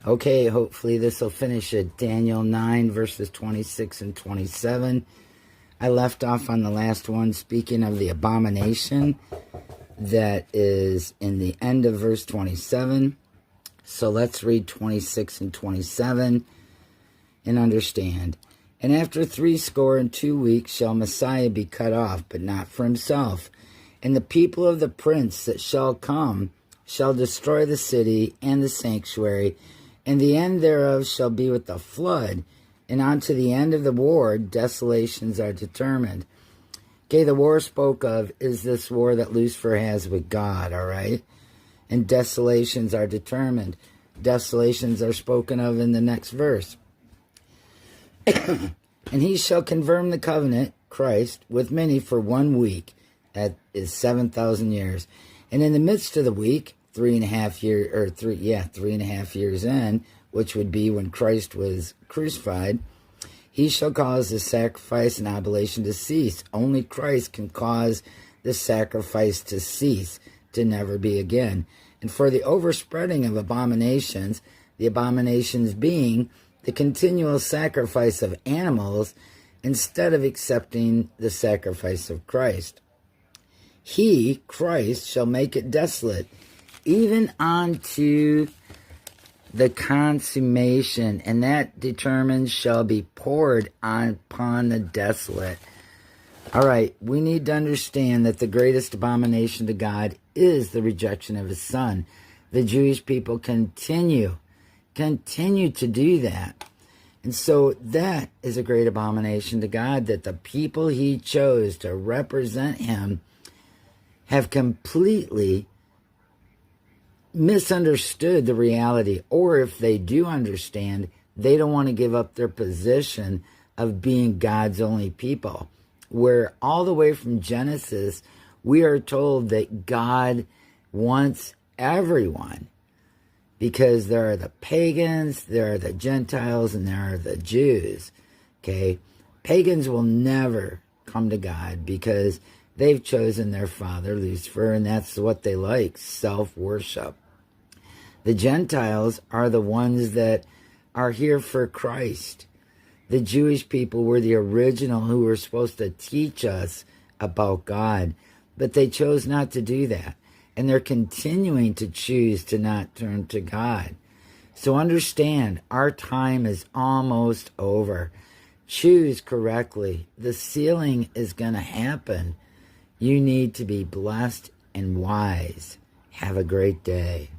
Okay, hopefully this will finish at Daniel 9, verses 26 and 27. I left off on the last one, speaking of the abomination that is in the end of verse 27. So let's read 26 and 27 and understand. And after 62 weeks shall Messiah be cut off, but not for himself. And the people of the prince that shall come shall destroy the city and the sanctuary, and the end thereof shall be with the flood, and unto the end of the war desolations are determined. Okay, the war spoke of is this war that Lucifer has with God, all right? And desolations are determined. Desolations are spoken of in the next verse. And he shall confirm the covenant, Christ, with many for 1 week. That is 7,000 years. And in the midst of the week, 3.5 years in, which would be when Christ was crucified, he shall cause the sacrifice and oblation to cease. Only Christ can cause the sacrifice to cease, to never be again. And for the overspreading of abominations, the abominations being the continual sacrifice of animals instead of accepting the sacrifice of Christ. He, Christ, shall make it desolate, even unto the consummation, and that determines shall be poured upon the desolate. All right, we need to understand that the greatest abomination to God is the rejection of his Son. The Jewish people continue to do that. And so that is a great abomination to God, that the people he chose to represent him have completely misunderstood the reality, or if they do understand, they don't want to give up their position of being God's only people, where all the way from Genesis, we are told that God wants everyone, because there are the pagans, there are the Gentiles, and there are the Jews, okay? Pagans will never come to God because they've chosen their father, Lucifer, and that's what they like, self-worship. The Gentiles are the ones that are here for Christ. The Jewish people were the original who were supposed to teach us about God, but they chose not to do that. And they're continuing to choose to not turn to God. So understand, our time is almost over. Choose correctly. The sealing is going to happen. You need to be blessed and wise. Have a great day.